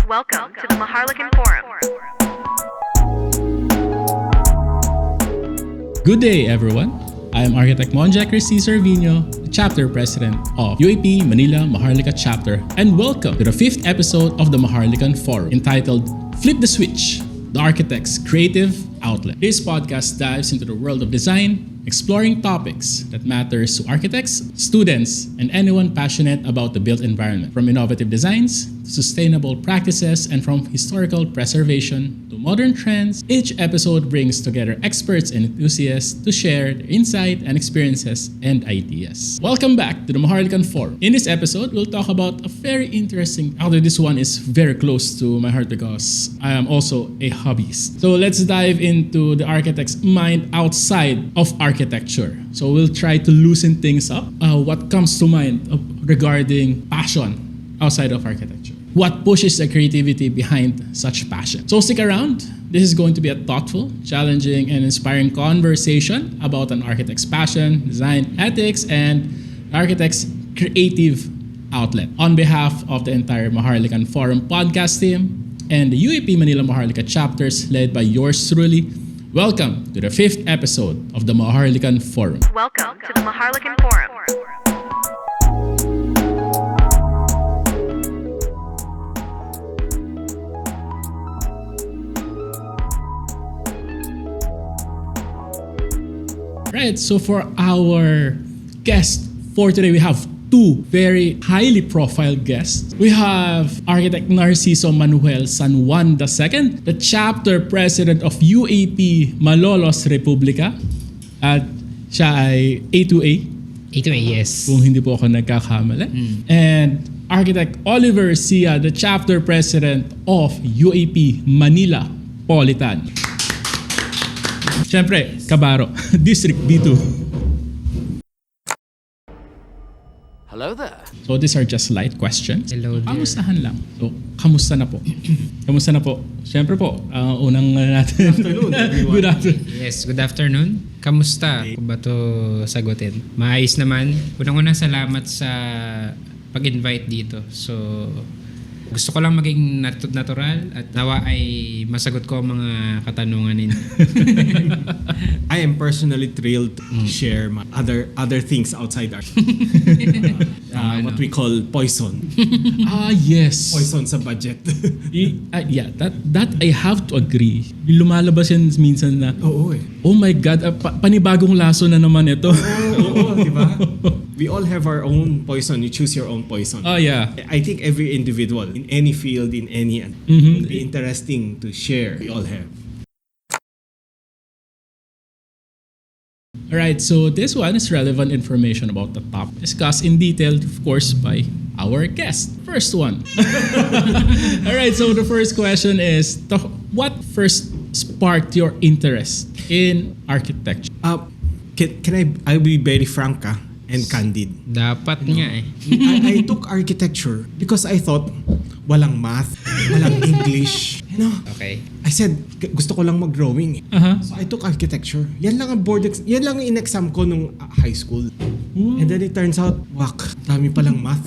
Welcome to the Maharlikan Forum. Good day, everyone. I am Architect Monjack Cristi Cervino, the Chapter President of UAP Manila Maharlika Chapter, and welcome to the 5th episode of the Maharlikan Forum entitled Flip the Switch, the Architect's Creative Outlet. This podcast dives into the world of design, exploring topics that matters to architects, students, and anyone passionate about the built environment. From innovative designs to sustainable practices and from historical preservation to modern trends, each episode brings together experts and enthusiasts to share their insight and experiences and ideas. Welcome back to the Maharlikan Forum. In this episode, we'll talk about a very interesting, although this one is very close to my heart because I am also a hobbyist. So let's dive into the architect's mind outside of architecture. So we'll try to loosen things up. What comes to mind regarding passion outside of architecture? What pushes the creativity behind such passion? So stick around. This is going to be a thoughtful, challenging, and inspiring conversation about an architect's passion, design, ethics, and architect's creative outlet. On behalf of the entire Maharlikan Forum podcast team and the UAP Manila Maharlika chapters led by yours truly, welcome to the 5th episode of the Maharlikan Forum. Welcome to the Maharlikan Forum. Right, so for our guest for today, we have two very highly profiled guests. We have Architect Narciso Manuel San Juan II, the Chapter President of UAP Malolos Republica. At siya ay A2A, A2A, yes. kung hindi po ako nagkakamali. And Architect Oliver Sia, the Chapter President of UAP Manila Politan. Siyempre, Kabaro, District B2. Hello there. So these are just light questions. Hello there. Kamustahan lang. So, kamusta na po? Kamusta na po? Siyempre po, unang natin. Good afternoon, everyone. Good afternoon. Yes, good afternoon. Kamusta? Kung ba ito sagutin? Maayos naman. Unang-una salamat sa pag-invite dito. So, gusto ko lang maging natural at nawa ay masagot ko ang mga katanungan ninyo. I am personally thrilled to share my other things outside art. What we call poison. Yes. Poison sa budget. Yeah, that I have to agree. Lumalabas yan minsan na, Oo eh. oh my God, panibagong laso na naman ito. Oo, di ba? We all have our own poison. You choose your own poison. Oh yeah. I think every individual in any field, in any, would be interesting to share. We all have. Alright, so this one is relevant information about the topic discussed in detail, of course, by our guest. First one. Alright, so the first question is, what first sparked your interest in architecture? I'll be very frank and candid. Dapat nga eh. I took architecture because I thought walang math, walang English. You know? Okay. I said, gusto ko lang mag-drawing. Uh-huh. So I took architecture. Yan lang ang yan lang ang in-exam ko nung high school. And then it turns out, wak, dami palang math.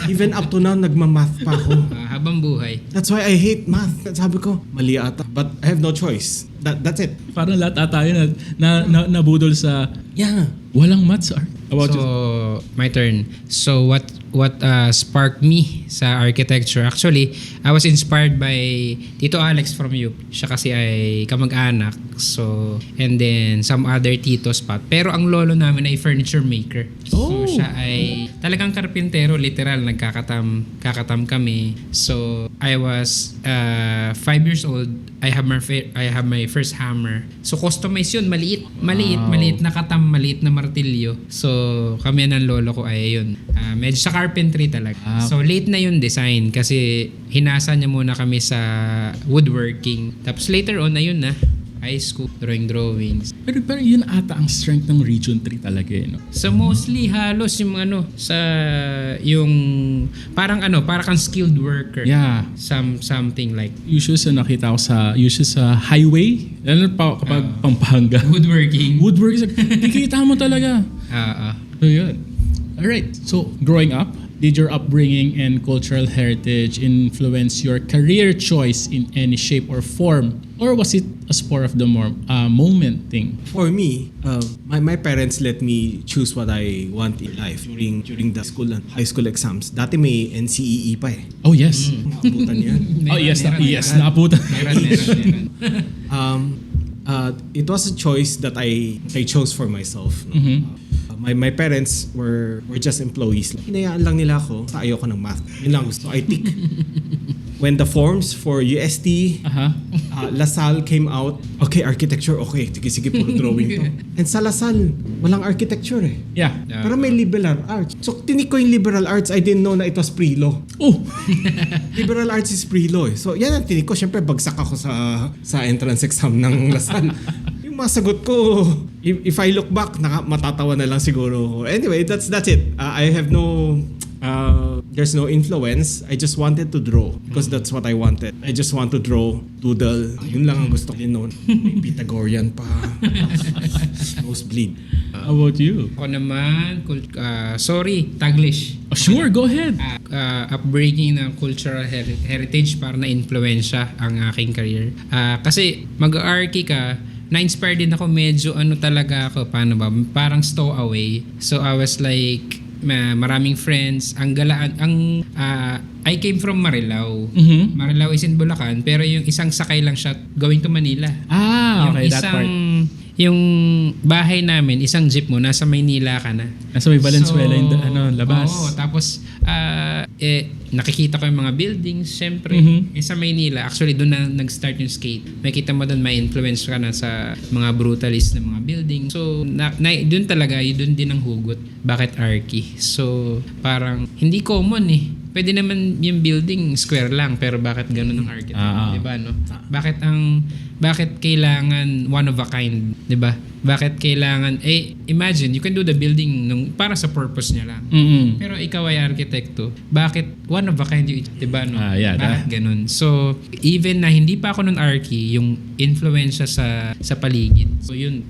Even up to now, nagmamath pa ako. Habang buhay. That's why I hate math. Sabi ko, mali ata. But I have no choice. That's it. Parang lahat ata yun na nabudol sa, Yeah. walang maths art. About you? So, my turn. So, what sparked me sa architecture? Actually, I was inspired by Tito Alex from UP. Siya kasi ay kamag-anak. So, and then some other titos pa. Pero ang lolo namin ay furniture maker. Oh. So, siya ay talagang karpintero. Literal, kakatam kami. So, I was 5 years old. I have my first hammer. So, customize yun. Maliit na katam, maliit na martilyo. So, kami ng lolo ko ay yun. Medyo sa carpentry talaga. So, late na yung design kasi hinasa niya muna kami sa woodworking. Tapos later on, ayun na. High school, drawings. Pero yun ata ang strength ng Region 3 talaga eh, no? So mostly halos yung yung parang kang skilled worker. Yeah. Something like Usually sa nakita ko sa highway, lalo pa kapag Pampanga. woodworking. Woodworking, nakikita mo talaga. Ah. So yun. Alright, so growing up, Did your upbringing and cultural heritage influence your career choice in any shape or form? Or was it a spur of the moment thing? For me, my parents let me choose what I want in life during the school and high school exams. Dati may NCEE pa eh. Oh, yes. Nakabutan yan. Oh, yes. Naabutan. Meron. It was a choice that I chose for myself. No? My parents were just employees. Hinayaan lang nila ako sa ayoko ng math. Yun lang gusto. I tick. When the forms for UST, LaSalle came out, okay, architecture, okay. Sige, puro drawing to. And sa LaSalle, walang architecture eh. Yeah. Pero may liberal arts. So, tinik ko yung liberal arts, I didn't know na it was pre-law. Oh! Liberal arts is pre-law eh. So, yan ang tinik ko. Siyempre, bagsak ako sa entrance exam ng LaSalle. Yung masagot ko, if I look back, matatawa na lang siguro. Anyway, that's it. I have there's no influence. I just wanted to draw because that's what I wanted. I just want to draw, doodle. Yun lang ang gusto ko noon. May Pythagorean pa. Nosebleed. How about you? Ako naman, Taglish. Oh, sure, go ahead. Upbringing ng cultural heritage para na-influensya ang aking career. Kasi mag-archi ka, na-inspire din ako medyo talaga ako, paano ba? Parang stowaway. So I was like, maraming friends. I came from Marilao. Marilao is in Bulacan, pero yung isang sakay lang siya going to Manila. Okay, that part. Yung bahay namin, isang jeep mo, nasa Maynila ka na. Nasa may Valenzuela yung labas. Oo, tapos nakikita ko yung mga buildings, syempre. Sa Maynila, actually doon na nag-start yung skate. Makita mo doon, may influence ka na sa mga brutalist na mga building. So, doon talaga, doon din ang hugot. Bakit archi? So, parang hindi common eh. Pwede naman yung building square lang, pero bakit ganun ang architect? Diba, no? Bakit kailangan one of a kind? Diba? Bakit kailangan, imagine, you can do the building para sa purpose niya lang. Pero ikaw ay arkitekto, bakit one of a kind yung, diba, no? Bakit ganun? So, even na hindi pa ako nun archi, yung influensya sa paligid. So, yun.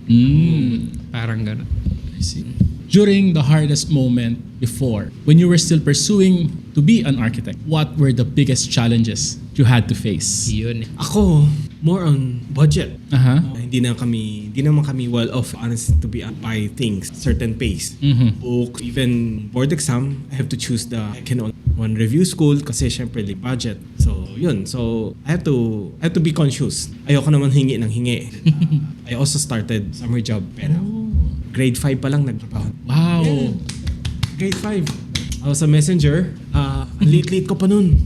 Parang ganun. I see. During the hardest moment before, when you were still pursuing to be an architect, what were the biggest challenges you had to face? Yun. Ako, more on budget. Hindi naman kami well off, honestly, to be buy things certain pace. Book, even board exam, I have to choose I can only one review school kasi syempre budget. So yun. So I have to be conscious. Ayoko naman hingi ng hingi. I also started summer job pero grade 5 pa lang nagtrabaho. Wow. Yeah. Grade 5. I was a messenger. Late ko pa nun.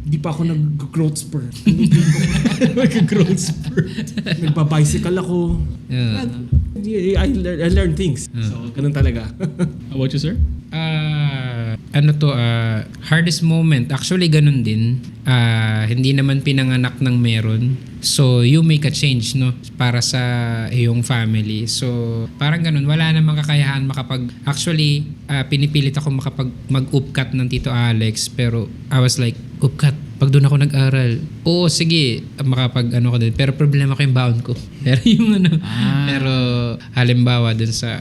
Hindi pa ako nag-growth spurt. Nag-growth spurt. Nagpa-bicycle ako. I learned things. So, ganun talaga. How about you, sir? Hardest moment. Actually, ganun din. Hindi naman pinanganak ng meron. So, you make a change, no? Para sa iyong family. So, parang ganun. Wala namang kakayahan Actually, pinipilit ako mag-upcut ng Tito Alex. Pero, I was like, upcut. Pag doon ako nag-aral, oo, sige, ko din. Pero problema ko yung baon ko. Pero pero halimbawa dun sa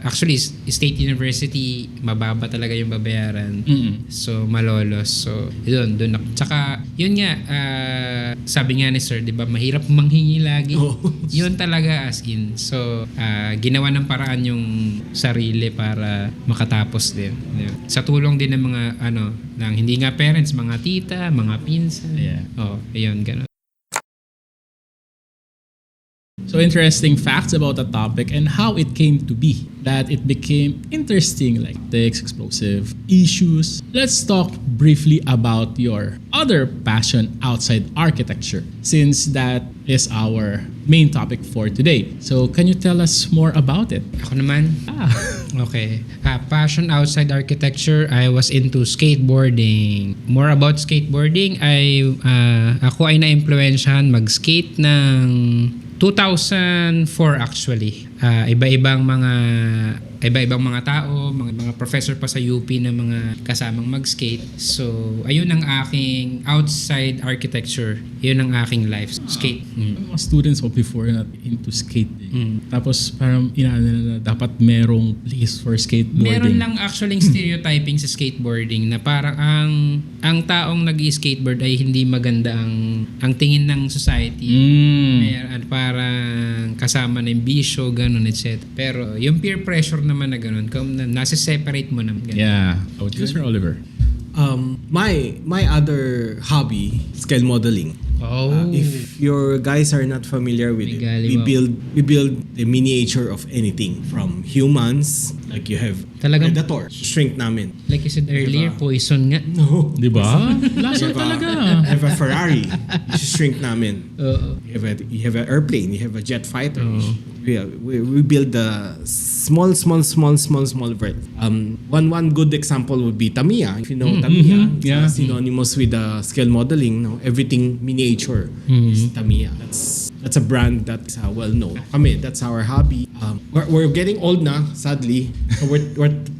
actually, State University, mababa talaga yung babayaran. So, malolos. So, yun. Tsaka, yun nga, sabi nga ni sir, di ba, mahirap manghingi lagi. Yun talaga as in. So, ginawa ng paraan yung sarili para makatapos din. Sa tulong din ng mga, ng hindi nga parents, mga tita, mga pinsan. Yeah. Ayun, ganun. So interesting facts about the topic and how it came to be. That it became interesting, like explosive issues. Let's talk briefly about your other passion outside architecture, since that is our main topic for today. So can you tell us more about it? Ako naman? Okay. Passion outside architecture, I was into skateboarding. More about skateboarding, ako ay na-influensyahan mag-skate ng 2004 actually. iba-ibang mga tao, mga professor pa sa UP na mga kasamang mag-skate. So, ayun ang aking outside architecture. Yun ang aking life. Skate. Mga students ko before na into skate. Tapos parang inaano na dapat merong place for skateboarding. Meron lang actually stereotyping sa skateboarding na parang ang taong nag-skateboard ay hindi maganda ang tingin ng society. Meron parang kasama na yung bisyo, ganun, etc. Pero yung peer pressure naman na ganun, nasa-separate mo naman. Ganun. Yeah. Oh, Sir Oliver. My other hobby, scale modeling. If your guys are not familiar with it, Ligali, we build the miniature of anything from humans, like you have Talagang- Predator, shrink namin. Like you said earlier, poison nga. No. Di ba? Lason talaga. You have a Ferrari, shrink namin. Oo. You have an airplane, you have a jet fighter. We build the small vert. One good example would be Tamiya. If you know Tamiya, Yeah. it's synonymous with scale modeling. No? Everything miniature is Tamiya. That's a brand that's well known. Kami, that's our hobby. We're getting old na, sadly. So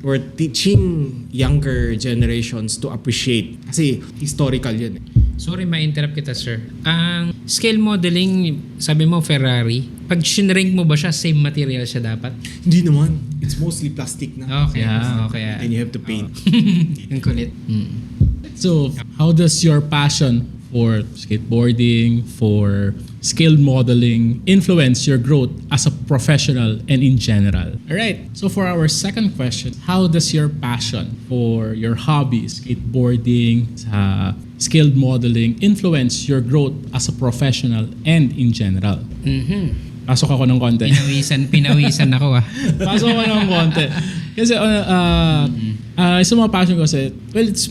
we're teaching younger generations to appreciate. Kasi historical yun. Sorry, ma-interrupt kita, sir. Ang scale modeling, sabi mo Ferrari, pag shinrink mo ba siya, same material siya dapat? Hindi naman. It's mostly plastic na. Okay. Yeah. Okay. And you have to paint. Ang kulit. So, how does your passion for skateboarding, for scale modeling influence your growth as a professional and in general? Alright, so for our second question, how does your passion for your hobby, skateboarding, scale modeling influence your growth as a professional and in general? Pasok ako ng konti. Pinawisan ako Pasok ako ng konti. Kasi sa mga passion ko kasi, well, it's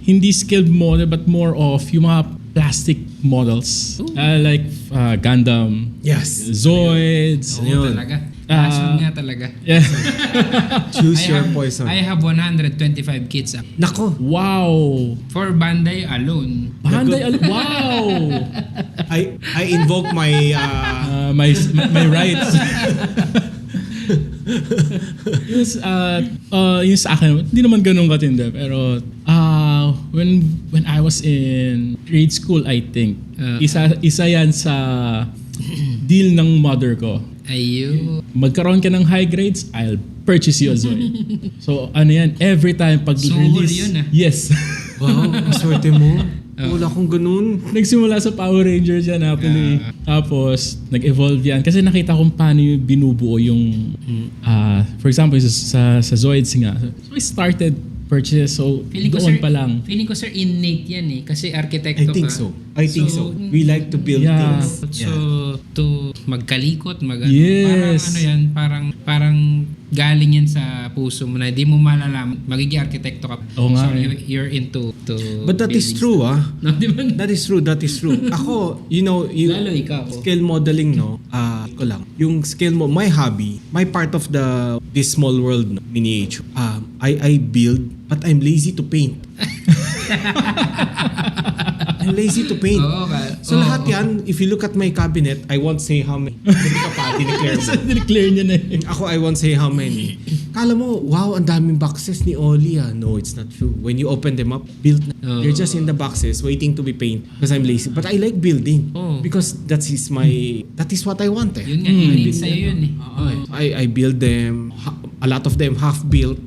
hindi skilled model but more of yung mga plastic models. Like Gundam, Yes. Zoids. Oo, talaga. Passion nga talaga. Yeah. Choose your poison. I have 125 kits Nako. Wow. for Bandai alone. Wow. I invoke my My rights. Yung sa akin, hindi naman ganun katindi. Pero when I was in grade school, I think, isa yan sa deal ng mother ko. Ayun. Magkaroon ka ng high grades, I'll purchase you a Zoid. So ano yan, every time pag Suhol release, yun, yes. Wow, swerte mo. Wala akong ganun. Nagsimula sa Power Rangers yan actually. Tapos nag-evolve yan kasi nakita kung paano yung binubuo yung for example sa Zoids nga. So I started purchase, so doon pa lang. Feeling ko, sir, innate yan eh. Kasi arkitekto I think ka. so. I think so. We like to build Yeah. things. So, to magkalikot, Yes. parang galing yan sa puso mo na hindi mo malalaman. Magiging arkitekto ka. Oo nga So, eh. you're into But that is building true, stuff. No, di ba? That is true. Ako, Lalo ikaw. scale modeling, no? Ko lang. Yung scale mo, my hobby, my part of this small world, no, miniature. I build, but I'm lazy to paint. I'm lazy to paint. Oo, So lahat yan, if you look at my cabinet, I won't say how many. Hindi ka pa, dineclare mo. Dineclare niya na eh. Ako, I won't say how many. Kala mo, wow, ang daming boxes ni Oli. No, it's not true. When you open them up, built na. They're just in the boxes waiting to be painted because I'm lazy. But I like building because that is what I want. Eh. Yun nga, innate sa'yo yun eh. I build them, a lot of them half-built.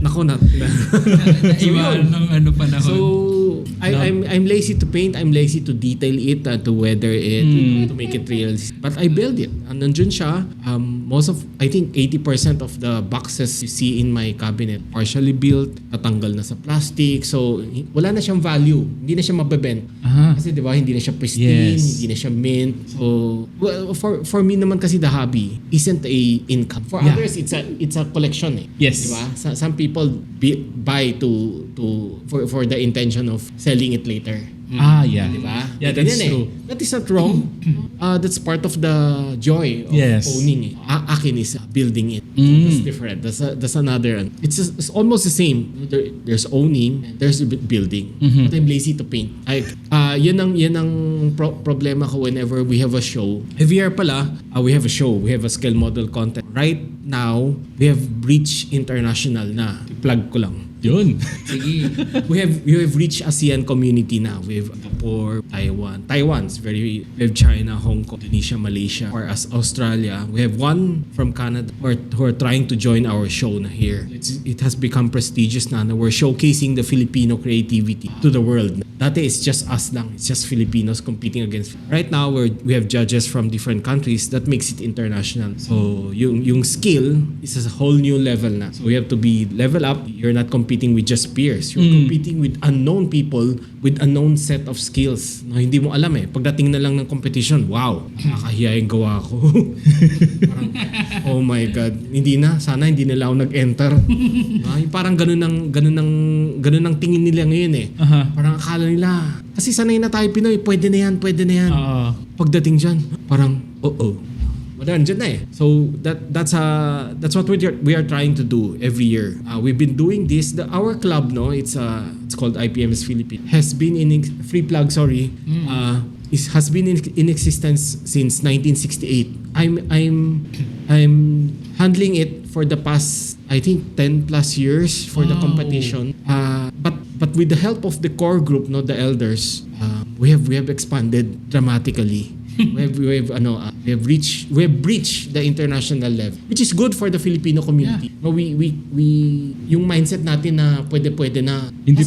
Nako na. Iwan ng panahon. So, I'm lazy to paint, I'm lazy to detail it, to weather it, to make it real. But I build it. And nandun siya, I think 80% of the boxes you see in my cabinet partially built, natanggal na sa plastic. So, wala na siyang value. Hindi na siya mabebent. Kasi di ba, hindi na siya pristine, Yes. hindi na siya mint. So, well, for me naman kasi the hobby isn't a income. For others, it's a collection eh. Yes. Di ba? Some people buy for the intention of selling it later. Yeah. Diba? Yeah, that's Ganyan true. That is not wrong. That's part of the joy of Yes. owning it. Akin is building it. That's different. That's another. It's almost the same. There's owning, and there's building. But I'm lazy to paint. Yan ang problema ko whenever we have a show. Every year pala, we have a show. We have a scale model contest. Right now, we have reached international na. Plug ko lang. Yun. Sige. We have reached ASEAN community now. We have Singapore, Taiwan's we have China, Hong Kong, Indonesia, Malaysia, or as Australia. We have one from Canada who are trying to join our show na here. It has become prestigious na we're showcasing the Filipino creativity to the world. Dati it's just us lang. It's just Filipinos competing against. Right now we have judges from different countries. That makes it international. So yung skill is a whole new level na. So we have to be level up. You're not competing with just peers. You're competing with unknown people with unknown set of skills na hindi mo alam eh. Pagdating na lang ng competition, wow, nakakahiya yung gawa ko. Parang, oh my God. Sana hindi nila ako nag-enter. Parang ganun ang tingin nila ngayon eh. Parang akala nila, kasi sanay na tayo Pinoy, pwede na yan. Pagdating dyan, parang, wala, andyan na eh. So that's what we are trying to do every year. We've been doing this. Our club, no, it's called IPMS Philippines. Has been has been in existence since 1968. I'm handling it for the past, I think, 10 plus years for the competition. But with the help of the core group, no, the elders, we have expanded dramatically. we have reached the international level, which is good for the Filipino community. No, we yung mindset natin na pwede na Hindi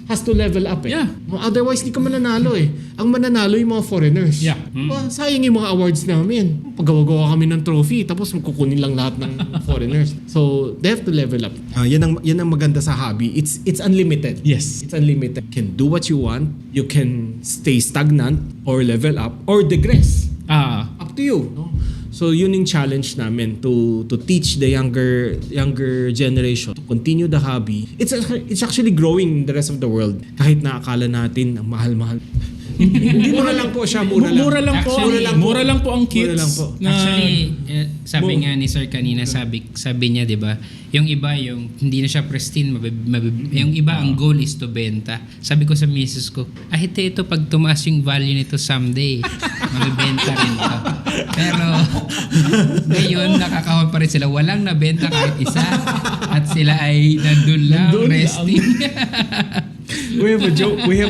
has to level up eh. Yeah. No, otherwise di ka mananalo eh. Ang mananalo yung mga foreigners. Yeah. Diba? Sayang yung mga awards namin. Paggawa-gawa kami ng trophy tapos kukunin lang lahat ng foreigners. So they have to level up. Yan ang maganda sa hobby. It's unlimited. Yes. It's unlimited. You can do what you want. You can stay stagnant or level up or digress. Up to you. No? So yun yung challenge namin to teach the younger generation to continue the hobby. It's actually growing in the rest of the world. Kahit na akala natin ang mahal-mahal. Hindi mura lang po siya, mura lang. Mura lang po ang kits. Mura lang po. Actually, sabi nga ni Sir kanina, sabi niya, 'di ba? Yung iba yung hindi na siya pristine, yung iba ang goal is to benta. Sabi ko sa misis ko, ito pag tumaas yung value nito someday, mabebenta rin to. Pero ngayon nakakahon pa rin sila, walang nabenta kahit isa at sila ay nandun lang resting. We have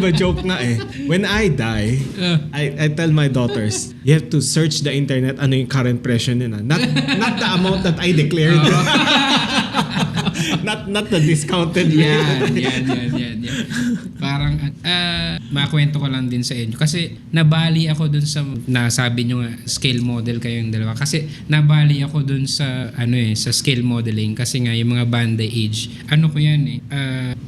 a joke nga eh. When I die, I tell my daughters, you have to search the internet ano yung current presyo nila. Not the amount that I declared. Not the discounted rate. Yan. Parang makwento ko lang din sa inyo kasi nabali ako dun sa nasabi nyo nga scale model kayong dalawa kasi nabali ako dun sa sa scale modeling kasi nga yung mga banda age ko yan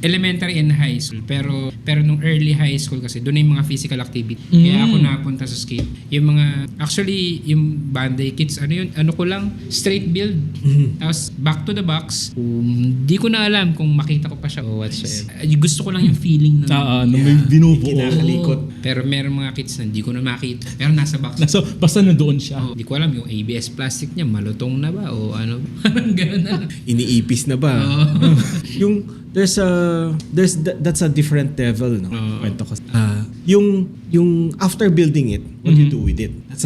elementary and high school pero nung early high school kasi doon yung mga physical activity kaya ako napunta sa scale yung mga actually yung banda kids ko lang straight build tapos back to the box hindi ko na alam kung makita ko pa siya o whatsoever. Gusto ko lang yung feeling na may binubuo. Kinakalikot. Pero meron mga kids na hindi ko na makita. Pero nasa box. So, basta nandoon siya. Hindi ko alam yung ABS plastic niya malutong na ba o ano. Parang gano'n na lang. Iniipis na ba? Yung that's a different level, no? Kwento ko. Yung after building it, what you do with it? That's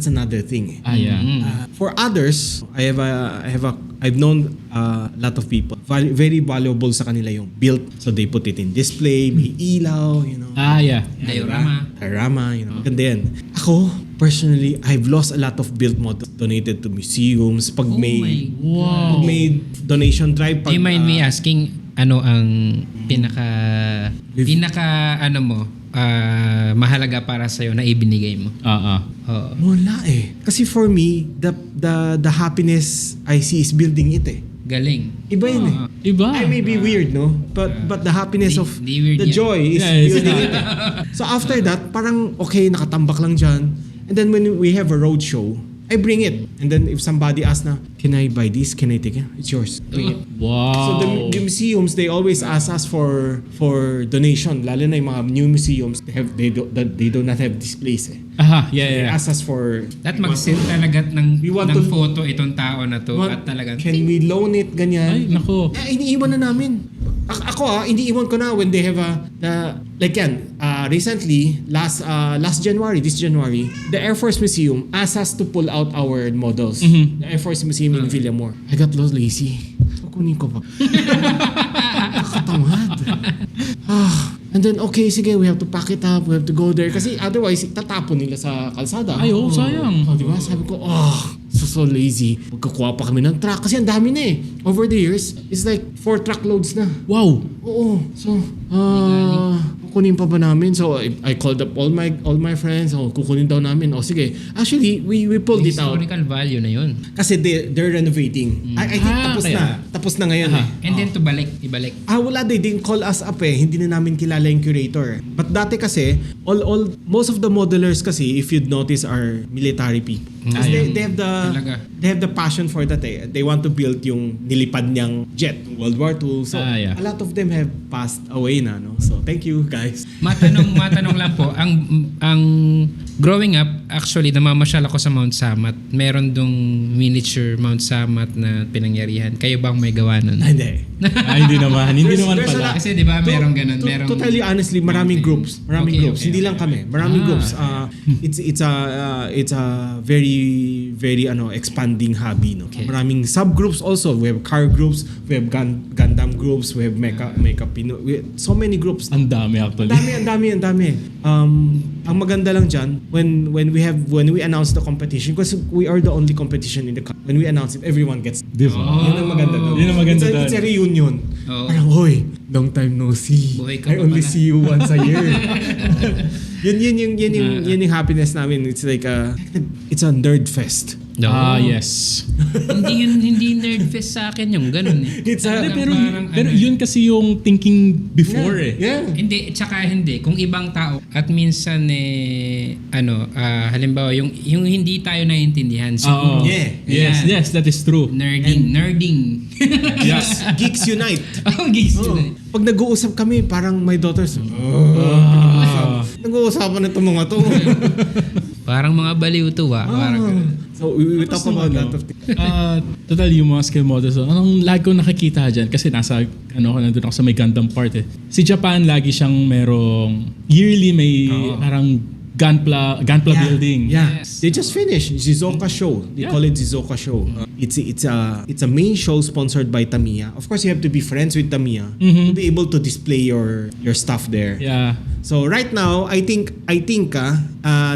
another thing. For others, I've known a lot of people. Very valuable sa kanila yung built. So they put it in display, may ilaw, diorama, Ganda yan. Ako, personally, I've lost a lot of built models donated to museums. Pag may donation drive. Do you mind me asking ano ang pinaka mahalaga para sa'yo na ibinigay mo? Wala eh. Kasi for me, the happiness I see is building it eh. Galing. Iba yun eh. Iba. I may be weird, no? But the happiness of Di weird the yan. joy is building it eh. So after that, parang okay, nakatambak lang dyan. And then when we have a road show, I bring it. And then if somebody asks na, can I buy this? Can I take it? It's yours. Bring it. Wow. So the museums, they always ask us for donation. Lalo na yung mga new museums, they do not have displays eh. Aha, They yeah. ask us for... That mag-send talaga ng We want ng to- photo itong tao na to at talagang Can we loan it? Ganyan. Ay, nako. Iniiwan na namin. Ako iniiwan ko na when they have like yan, recently, last January, this January, the Air Force Museum asked us to pull out our models. Mhm. The Air Force Museum in Villamor. I got lost lazy. Kukunin ko pa. Nakatamad. And then, okay, sige, we have to pack it up, we have to go there. Kasi otherwise, tatapon nila sa kalsada. Ay, oo, sayang. Oh, di ba? Sabi ko, so lazy. Magkakuha pa kami ng truck. Kasi ang dami na eh. Over the years, it's like 4 truckloads na. Wow. Oo. So, kukunin pa ba namin? So, I called up all my friends. Kukunin daw namin. Sige. Actually, we pulled it out. historical value na yun. Kasi they're renovating. I think tapos kaya. na. Tapos na ngayon eh. And then to ibalik. Wala, they didn't call us up eh. Hindi na namin kilala yung curator. But dati kasi, most of the modelers kasi, if you'd notice, are military people. Kasi they have the passion for that eh. They want to build yung nilipad niyang jet, World War II. So, Yeah. a lot of them have passed away na, no? So, thank you guys. Matanong lang po, ang growing up, actually, namamasyal ako sa Mount Samat. Meron dong miniature Mount Samat na pinangyarihan. Kayo bang may gawa nun? Hindi. Ay, hindi naman. Hindi naman There's a pala. lot. Kasi di ba merong ganun? Merong To tell you honestly, maraming groups. Maraming Okay, groups. okay, Hindi lang kami. Maraming groups. It's a very expanding hobby, no. Okay. Maraming subgroups also. We have car groups, we have Gundam groups, we have Mecha Pino. So many groups. Ang dami actually. Ang dami. Ang maganda lang dyan, when we announce the competition, because we are the only competition in the country, when we announce it, everyone gets. Di ba? Yun ang maganda doon. Yun ang maganda doon. It's a reunion. Oo. Parang, hoy, long time no see. Buhay ka I pa only pala." see you once a year. Yun yung happiness namin. It's like it's a nerd fest. No. Yes. hindi nerd fest sa akin yung ganun eh. It's a- Talagang Pero parang ano yun kasi yung thinking before eh. Yeah. Hindi, tsaka hindi. Kung ibang tao, at minsan halimbawa, yung hindi tayo naiintindihan, siguro, Oo. Yeah. Yes, that is true. nerding. Yes. Geeks unite. Oh, gigs Oo. yun eh. Pag nag-uusap kami, parang my daughters, nag-uusapan na itong mga to. Parang mga baliw to Parang ganun. So we talk about a lot of things. Total yung mga skill models. Anong lagi ko nakikita dyan? Kasi nandun ako sa may Gundam part eh. Si Japan lagi siyang merong yearly may parang Gunpla building. Yeah. Yes. They just finished Shizuoka Show. They call it Shizuoka Show. It's a main show sponsored by Tamiya. Of course, you have to be friends with Tamiya to be able to display your stuff there. Yeah. So right now, I think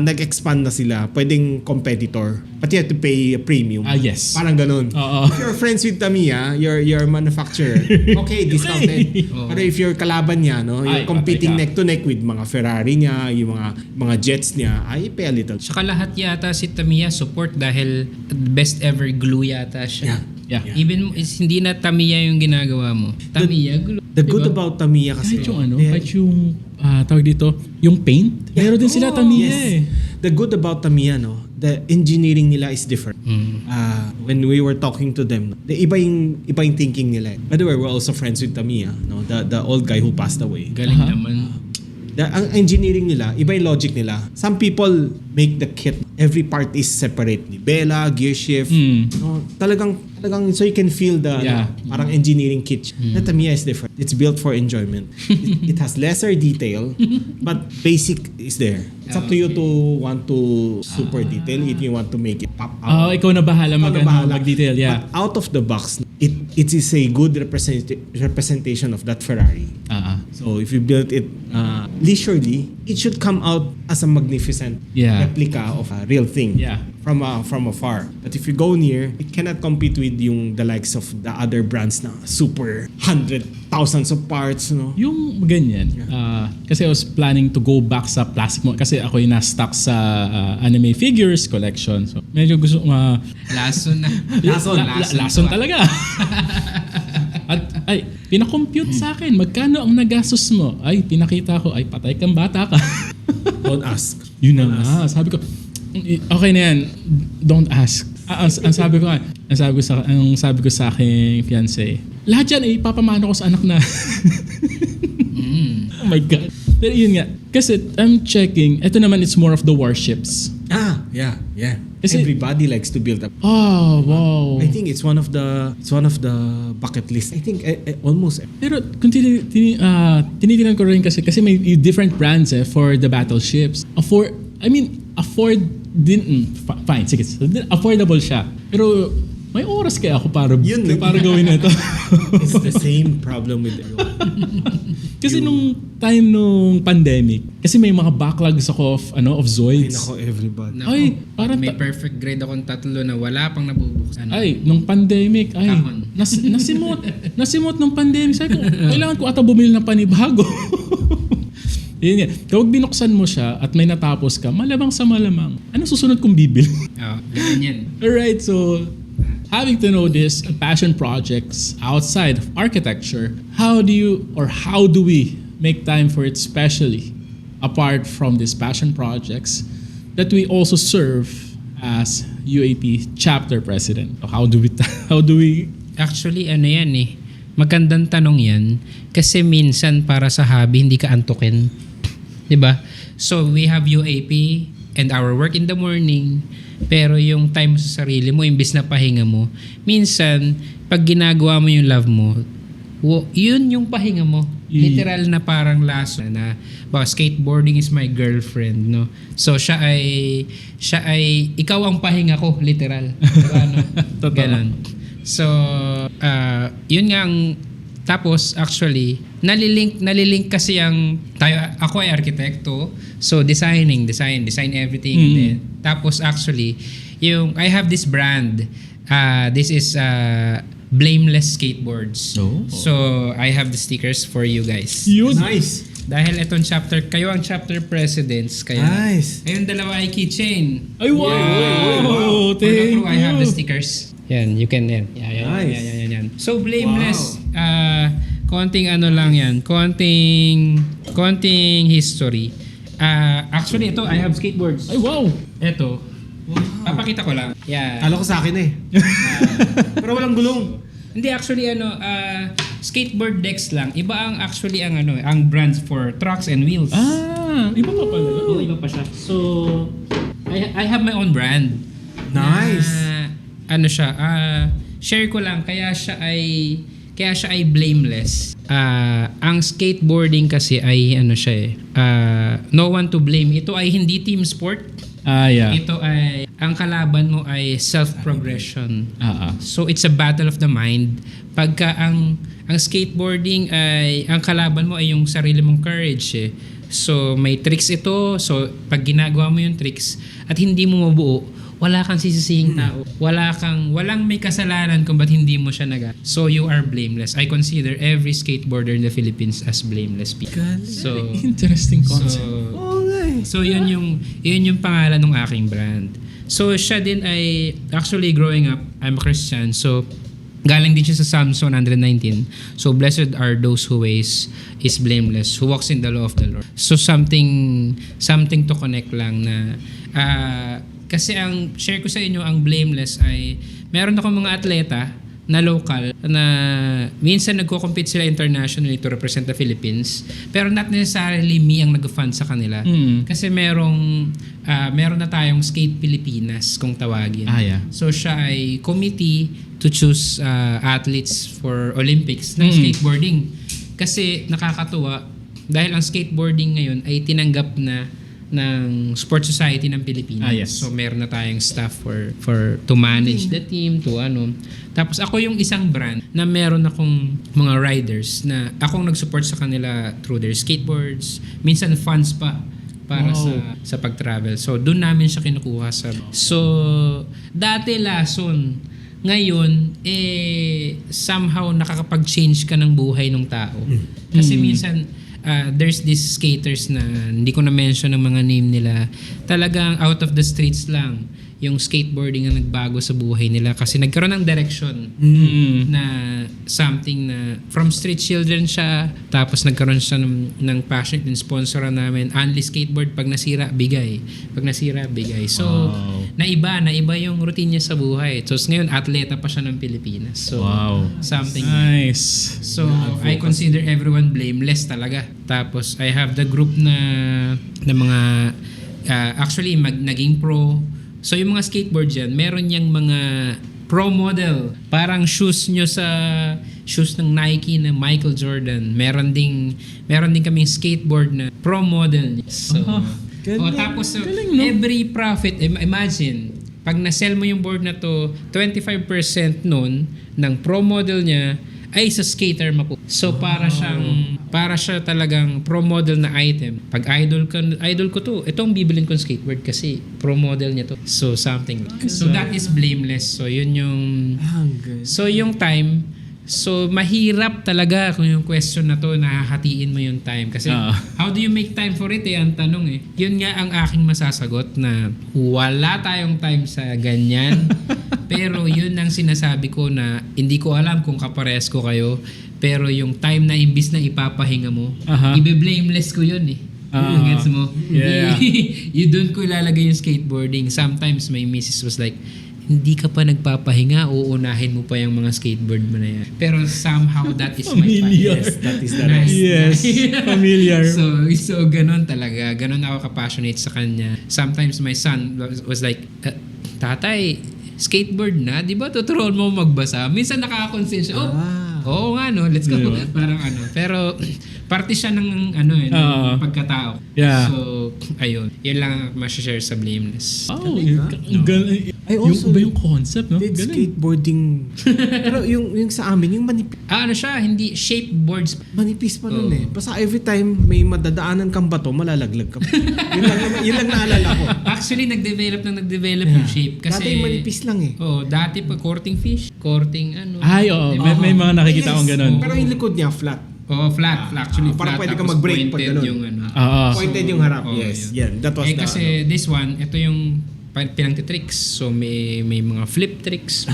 nag-expand na sila. Pwedeng competitor. But you have to pay a premium. Yes. Parang ganun. Oo. If you're friends with Tamiya, you're a manufacturer. Okay, discounted. Oo. Pero if you're kalaban niya, no, you're Ay, competing patay ka. neck to neck with mga Ferrari niya, yung mga jets niya, ay pay a little. Tsaka lahat yata si Tamiya support dahil best ever glue yata siya. Yeah. Even hindi na Tamiya yung ginagawa mo. Tamiya glue. The good Diba? about Tamiya kasi Kahit yung they- kahit yung tawag dito, yung paint. Meron din sila Tamiya eh. The good about Tamiya, no, the engineering nila is different. When we were talking to them, iba yung thinking nila. By the way, we're also friends with Tamiya, no, the old guy who passed away. Galing naman. Ang engineering nila, iba yung logic nila. Some people make the kit, every part is separate. Nibela, gear shift. No, talagang so you can feel the parang engineering kit. The Tamiya is different. It's built for enjoyment. It has lesser detail, but basic is there. It's up to you to want to super detail it. You want to make it pop out. Ikaw na bahala Ikaw na bahala. mag-detail. Yeah. But out of the box, it is a good representation of that Ferrari. So if you build it leisurely, it should come out as a magnificent replica of a real thing from afar. But if you go near, it cannot compete with the likes of the other brands na super thousands of parts, no? Yung ganyan. Kasi I was planning to go back sa plastic mo kasi ako yung na-stuck sa anime figures collection. So medyo gusto Lason na. Lason talaga. At pinakompute sa akin, magkano ang nagastos mo? Ay, pinakita ko, ay patay kang bata ka. Don't ask. Yun na nga. Sabi ko, Okay na yan. Don't ask. Ang sabi ko sa aking fiancé, lahat yan ipapamana ko sa anak na. Oh my God. Pero yun nga. Kasi I'm checking, ito naman it's more of the warships. Yeah. Kasi- Everybody likes to build up. Oh, wow. I think it's one of the bucket list. I think almost. Pero kung tinitingnan ko rin kasi may different brands for the battleships. Fine, sige. Affordable siya. Pero may oras kaya ako para gawin ito. It's the same problem with Kasi nung time nung pandemic, kasi may mga backlogs ako of Zoids. everybody. Nako, Ay, parang may perfect grade akong 3 na wala pang nabubuksan. Nung pandemic, Kahon. nasimot nung pandemic. Sabi ko, kailangan ko ata bumili ng panibago. Yun nga. Kapag binuksan mo siya at may natapos ka, malamang sa malamang, ano susunod kong bibili? Ganyan yan. Alright, so having to know this passion projects outside of architecture, how do we make time for it, especially apart from these passion projects that we also serve as UAP chapter president? How do we Actually, yan eh. Magandang tanong yan. Kasi minsan para sa hobby, hindi ka antukin. 'Di ba? So, we have UAP and our work in the morning. Pero yung time mo sa sarili mo, imbis na pahinga mo, minsan, pag ginagawa mo yung love mo, yun yung pahinga mo. Literal na parang laso na, skateboarding is my girlfriend, no? So, siya ay ikaw ang pahinga ko, literal. Diba, no? Ganon. So, yun nga ang tapos actually nalilink kasi ako ay arkitekto, so design everything. Then, tapos actually I have this brand, this is Blameless Skateboards. So I have the stickers for you guys. Nice. Dahil itong chapter, kayo ang chapter presidents, Nice. Ayun dalawa ay keychain. Ay, wow! For the Thank crew, I have the you. stickers. Yan, you can yan. Nice. Yan. So Blameless, konting lang yan, konting history. Actually ito, I have skateboards. Ay, wow! Ito. Papakita ko lang. Yeah. Kala ko sa akin Pero walang gulong. Hindi actually skateboard decks lang. Iba ang actually ang brands for trucks and wheels. Iba pa pala. Oo, iba pa siya. So I have my own brand. Nice. Share ko lang kaya siya ay blameless. Ang skateboarding kasi ay no one to blame. Ito ay hindi team sport. Yeah. Ito ay ang kalaban mo ay self-progression. So it's a battle of the mind. Pagka ang skateboarding ay ang kalaban mo ay yung sarili mong courage. So may tricks ito. So pag ginagawa mo yung tricks at hindi mo mabuo, wala kang sisisihing tao. Walang may kasalanan kung ba't hindi mo siya So you are blameless. I consider every skateboarder in the Philippines as blameless people. So Interesting concept. So yun yung pangalan ng aking brand. So siya din ay actually growing up, I'm a Christian. So galing din siya sa Psalms 119. So blessed are those who ways is blameless, who walks in the law of the Lord. So something to connect lang na kasi ang share ko sa inyo, ang blameless ay meron akong mga atleta na local na minsan nagko-compete sila internationally to represent the Philippines, pero not necessarily me ang nag-fund sa kanila. Kasi meron na tayong Skate Pilipinas kung tawagin. Yeah. So siya ay committee to choose athletes for Olympics ng skateboarding. Kasi nakakatuwa dahil ang skateboarding ngayon ay tinanggap na ng Sports Society ng Pilipinas. Yes. So meron na tayong staff to manage the team, Tapos ako yung isang brand na meron akong mga riders na akong nag-support sa kanila through their skateboards, minsan funds pa para sa pag-travel. So doon namin siya kinukuha So dati lason, ngayon somehow nakakapag-change ka ng buhay ng tao. Kasi minsan there's these skaters na hindi ko na mention ang mga name nila, talagang out of the streets lang. yung skateboarding ang nagbago sa buhay nila kasi nagkaroon ng direction na something na from street children siya, tapos nagkaroon siya ng passion and sponsor namin. Only skateboard, pag nasira, bigay. Pag nasira, bigay. So, naiba yung routine niya sa buhay. So, ngayon, atleta pa siya ng Pilipinas. So, something. Nice. So, I consider everyone blameless talaga. Tapos, I have the group na mga actually naging pro. So, yung mga skateboard dyan, meron niyang mga pro model. Parang shoes nyo sa shoes ng Nike na Michael Jordan. Meron din kaming skateboard na pro model. So, tapos so, every profit, imagine, pag na-sell mo yung board na to, 25% nun ng pro model niya ay sa skater mo po. So para siya talagang pro model na item. Pag idol ko to, itong bibilin kong skateboard kasi pro model niya to. So something. So that is blameless. So yun yung so yung time. So mahirap talaga kung yung question na to, nahahatiin mo yung time kasi how do you make time for it ang tanong Yun nga ang aking masasagot na wala tayong time sa ganyan. Pero yun ang sinasabi ko na hindi ko alam kung kapares ko kayo, pero yung time na imbis na ipapahinga mo, ibe-blameless ko yun Gets mo? Yeah. Yun doon ko ilalagay yung skateboarding. Sometimes my missus was like, hindi ka pa nagpapahinga, uunahin mo pa yung mga skateboard mo na yan. Pero somehow that is my Familiar. passion. That is the Nice. Yes. Familiar. So ganun talaga. Ganun ako kapassionate sa kanya. Sometimes my son was like, tatay, skateboard na? Di ba tuturuan mo magbasa? Minsan nakaka-consent siya. Oo nga no, let's go. Yeah. Parang pero parte siya ng ng pagkatao. Yeah. So, ayun. Yun lang ang ma-share sa blameless. I also yung concept, no? did Galing. skateboarding. Pero yung sa amin, yung Ano siya, hindi shape boards. manipis pa nun Basta every time may madadaanan kang bato, malalaglag ka. yun lang naalala ko. Actually, nagdevelop yung shape. Kasi, Dati manipis lang dati pa courting fish, courting Ay, oo. May mga nakikita akong ganun. Pero yung likod niya, flat. Flat. Actually, parang flat. pwede ka Tapos mag-break pag pointed ganun. yung Pointed yung harap. Yes. Yan. That was kasi this one, ito yung pinang-tricks. So, may mga flip tricks.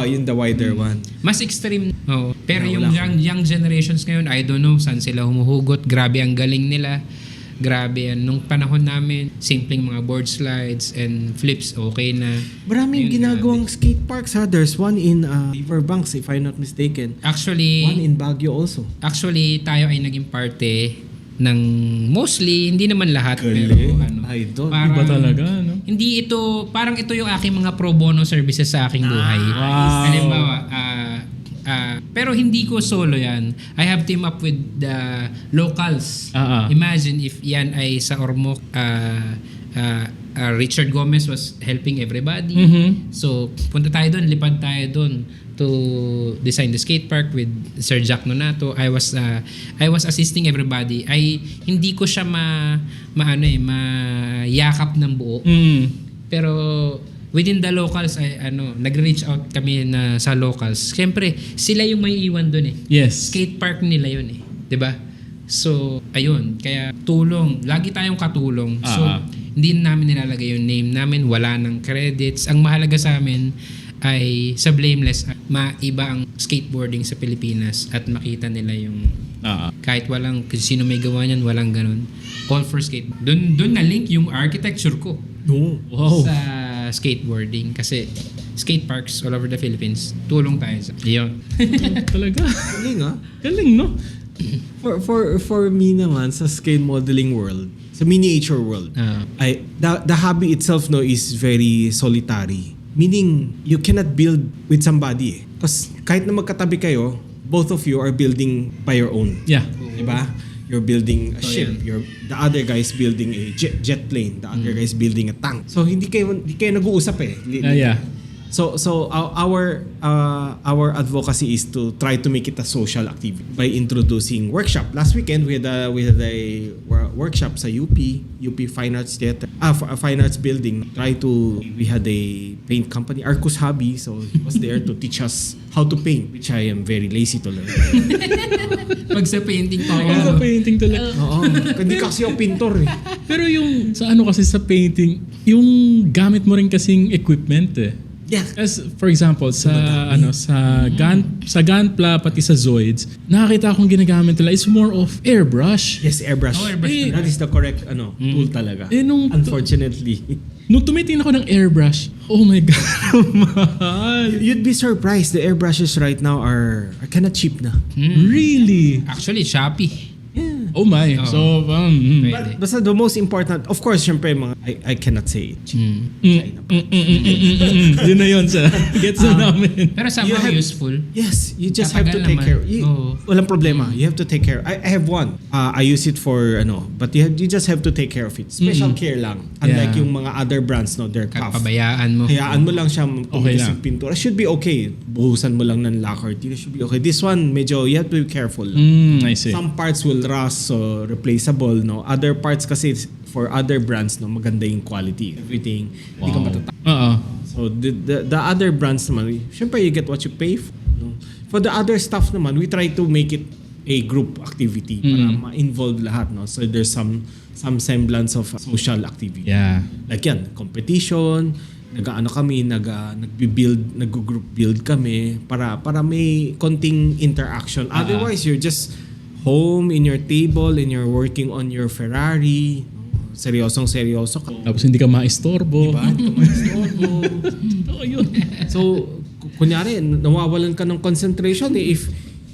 yun the wider one. Mas extreme. Pero yung young generations ngayon, I don't know saan sila humuhugot. Grabe ang galing nila. Grabe yan. Nung panahon namin, simpleng mga board slides and flips, okay na. Maraming Yun, ginagawang skate parks There's one in Riverbanks if I'm not mistaken. Actually, One in Baguio also. Actually, tayo ay naging parte ng mostly, hindi naman lahat, pero Idol. parang, Iba talaga, no? Hindi ito, parang ito yung aking mga pro bono services sa aking buhay. Wow. Halimbawa, pero hindi ko solo yan. I have team up with the locals. Imagine if yan ay sa Ormoc, Richard Gomez was helping everybody. So, punta tayo doon, lipad tayo doon to design the skate park with Sir Jack Nonato. I was assisting everybody. Hindi ko siya mayakap ng buo. Pero within the locals, nag-reach out kami na sa locals. Siyempre, sila yung may iwan doon Yes. Skate park nila yun 'di ba? So, ayun. Kaya tulong. Lagi tayong katulong. So, hindi namin nilalagay yung name namin. Wala ng credits. Ang mahalaga sa amin ay sa blameless, maiba ang skateboarding sa Pilipinas at makita nila yung kahit kung sino may gawa niyan, walang ganun. All for skate. Doon na link yung architecture ko. Wow. Sa skateboarding kasi skate parks all over the Philippines. Tulong tayo sa iyon. Talaga. Galing Galing, no? For me naman sa scale modeling world, sa miniature world, the hobby itself is very solitary. Meaning, you cannot build with somebody Because kahit na magkatabi kayo, both of you are building by your own. Yeah. Diba? You're building a ship. The other guy is building a jet plane. The other guy is building a tank. So hindi kayo nag-uusap Yeah. So our advocacy is to try to make it a social activity by introducing workshop. Last weekend we had a workshop sa UP Fine Arts Theater, Fine Arts Building. We had a paint company, Arcus Hobby, so he was there to teach us how to paint, which I am very lazy to learn. Pag sa painting tayo. Sa painting talaga. Oo, hindi kasi ako pintor eh. Pero yung sa kasi sa painting, yung gamit mo rin kasing equipment eh. Yeah. As for example sa Gunpla pati sa Zoids, nakakita akong ginagamit nila is more of airbrush. Yes, airbrush. Oh, airbrush. That is the correct tool talaga. Unfortunately. Nung tumitingin ako ng airbrush, oh my god, mahal. You'd be surprised. The airbrushes right now are kind of cheap na. Really? Actually, Shopee. Oh my. So, Pwede. Basta the most important, of course, syempre, I cannot say it. Yun na yun sa gets na namin. Pero somehow have- useful. Yes, you just have to Tatagal take naman. care. Oo. Walang problema. You have to take care. I have one. I use it for but you just have to take care of it. Special care lang. Unlike Yeah. yung mga other brands, no, they're tough. Pabayaan mo. Hayaan mo lang siya Okay lang. ng pintura. Should be okay. Buhusan mo lang ng lacquer. It should be okay. This one, medyo you have to be careful. I see. Some parts will rust, so replaceable, no? Other parts kasi for other brands, no, maganda yung quality. Everything, hindi ka matatapos. Oo. So the other brands naman, syempre you get what you pay for. No? For the other stuff naman, we try to make it a group activity para ma-involve lahat, no? So there's some semblance of social activity. Yeah. Like yan, competition, nag-group build kami para may konting interaction. Otherwise, you're just home in your table and you're working on your Ferrari. Seryosong-seryoso ka. Tapos hindi ka maistorbo. Diba? Hindi ka ma-istorbo. Oo, yun. So, kunyari, nawawalan ka ng concentration eh.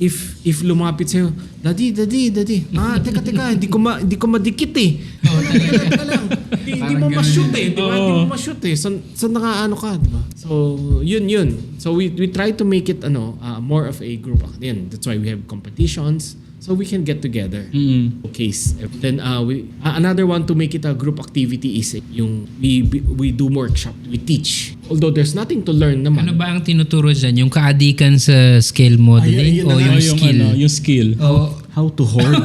If lumapit sa'yo, Daddy. Teka, hindi ko madikit eh. Teka lang. Hindi mo ma-shoot eh. Diba? Hindi mo ma-shoot eh. So nakaano ka, diba? So, yun. So, we try to make it more of a group. Yan, that's why we have competitions. So we can get together. Case. Then another one to make it a group activity is yung we do workshop. We teach. Although there's nothing to learn naman. Ano ba ang tinuturo dyan? Yung kaadikan sa scale modeling Ayun na o nga, yung skill? Yung skill. O How to hoard.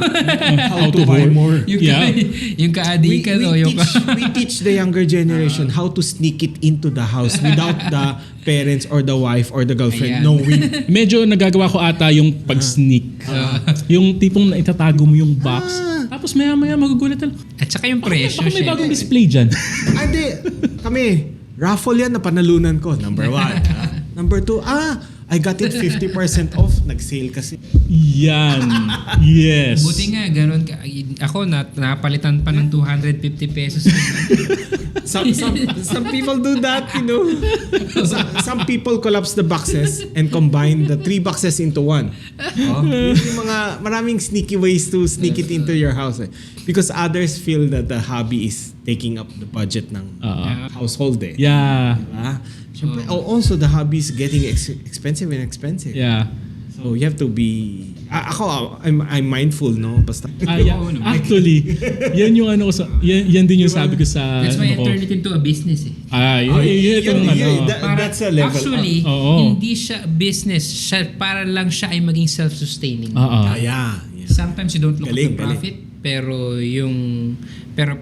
how to buy hoard. more. yung, Yeah. yung kaadikan o yung... we teach the younger generation how to sneak it into the house without the parents or the wife or the girlfriend Ayan. knowing. Medyo nagagawa ko ata yung pag-sneak. Yung tipong itatago mo yung box. Tapos maya-maya magugulat ka. At saka yung presyo, Baka may bagong syempre. display dyan. Hindi. Kami, raffle yan na panalunan ko. Number 1. Number 2, I got it 50% off. Nag-sale kasi. Yan. Yes. Buti nga, ganun ka. Ako, napalitan pa ng 250 pesos. Some people do that, you know. Some people collapse the boxes and combine the 3 boxes into 1. Yung mga maraming sneaky ways to sneak it into your house. Because others feel that the hobby is taking up the budget ng household eh. Yeah. Diba? Siyempre, also the hobby is getting expensive and expensive. Yeah. So you have to be I'm mindful, no? Basta Yeah. Actually, yan yung ano ko sa yan din yung sabi ko sa That's why I ano ko. turned it into a business eh. Yun ano. that's a level Actually, Oo. hindi siya business. Para lang siya ay maging self-sustaining. yeah. Sometimes you don't look Galing, at the profit, pero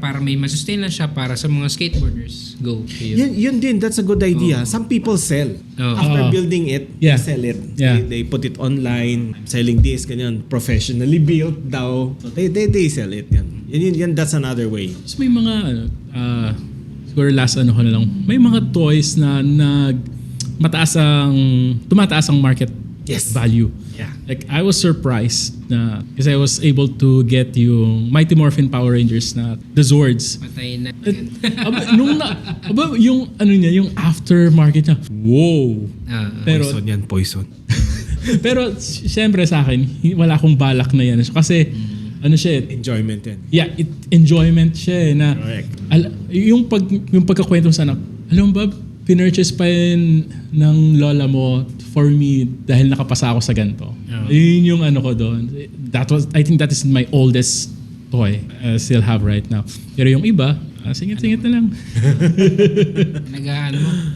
para may masustain lang siya para sa mga skateboarders. Go. Yun din, that's a good idea. Some people sell. After building it, Yeah. they sell it. Yeah. They put it online, selling this, ganyan, professionally built daw. So they sell it. Yan, that's another way. So may mga siguro last ko na lang. May mga toys na tumataas ang market value. Yeah. Like I was surprised na kasi I was able to get yung Mighty Morphin Power Rangers na the Zords. Patay na. Yung ano niya, yung aftermarket niya. Wow. Pero Poison. pero syempre sa akin, wala akong balak na yan. Kasi ano siya, Enjoyment yan. yeah, enjoyment siya na Correct. yung pagkakwento sa anak, alam mo ba, pinurchase pa yun ng lola mo for me dahil nakapasa ako sa ganito. Yun yung ano ko doon. I think that is my oldest toy I still have right now. Pero yung iba, singit-singit na lang.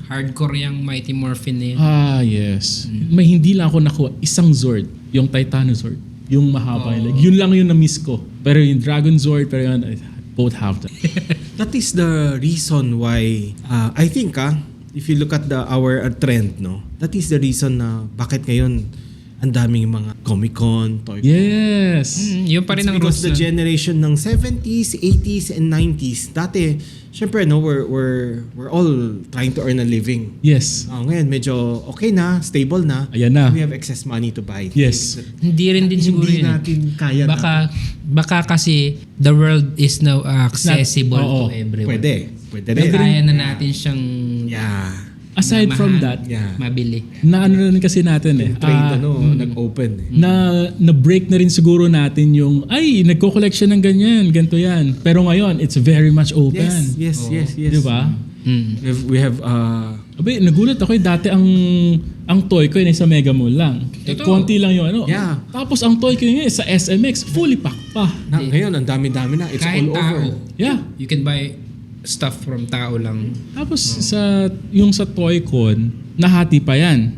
Hardcore yung Mighty Morphin na yun. Yes. May hindi lang ako nakuha. Isang Zord. Yung Titanosaur. Yung mahaba. Like, yun lang yung na-miss ko. Pero yung Dragon Zord, pero yun, I both have that. That is the reason why I think if you look at our trend, no, that is the reason na bakit ngayon ang daming mga Comic-Con, Toy Yes. Yun pa rin ang because rules the na. generation ng 70s, 80s, and 90s, dati, syempre, no, we're all trying to earn a living. Yes. Ngayon, medyo okay na, stable na. Ayan na. We have excess money to buy. Yes. Hindi rin din siguro Hindi yun. natin kaya Baka kasi the world is now accessible Oo. to everyone. Pwede rin. Kaya na natin siyang Yeah. Aside from that, Yeah. mabili. na ano rin kasi natin eh. Trade, nag-open eh. Na break na rin siguro natin yung nagko-collect siya ng ganyan, ganito yan. Pero ngayon, it's very much open. Yes. Di ba? We have Abay, nagulat ako dati ang toy ko ay sa Mega Mall lang. Totoo. Konti lang yung ano. Yeah. Tapos ang toy ko ngayon sa SMX, fully packed pa. ngayon, ang dami-dami na. It's Kahit all over. tao. Yeah. You can buy stuff from tao lang. Tapos sa Toy-Con, nahati pa yan.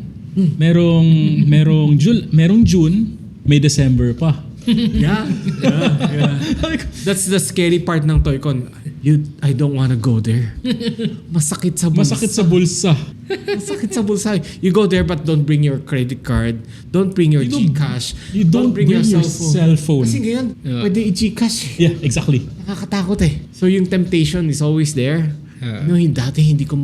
Merong June, may December pa. Yeah. That's the scary part ng Toy-Con. I don't wanna go there. Masakit sa bulsa. Masakit sa bulsa. Masakit sa bulsa. You go there but don't bring your credit card. Don't bring your GCash. You don't bring your cell phone. Kasi ngayon, pwede i-GCash. Yeah, exactly. Nakakatakot eh. So yung temptation is always there. Dati hindi ko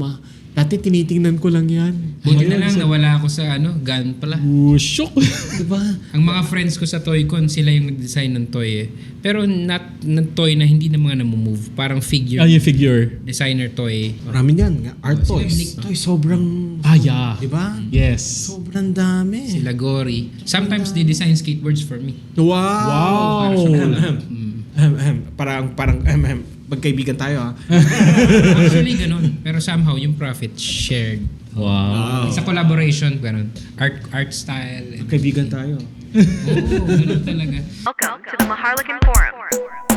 Dati tinitingnan ko lang yan. Buti na lang nawala ako sa gun pala. Shock. Diba? Ang mga friends ko sa Toy-Con, sila yung nag-design ng toy eh. Pero not ng toy na hindi na mga namumove. Parang figure. Yung figure. Designer toy. Marami yan. Art toys. Toy sobrang... Yeah. Diba? Yes. Sobrang dami. Sila gory. Sometimes they design skateboards for me. Wow! Wow. Parang magkaibigan tayo ha. Actually, ganun. Pero somehow, yung profit shared. Wow. Sa collaboration, ganun. Art style. Magkaibigan tayo. Oo, ganun talaga. Welcome to the Maharlikan Forum.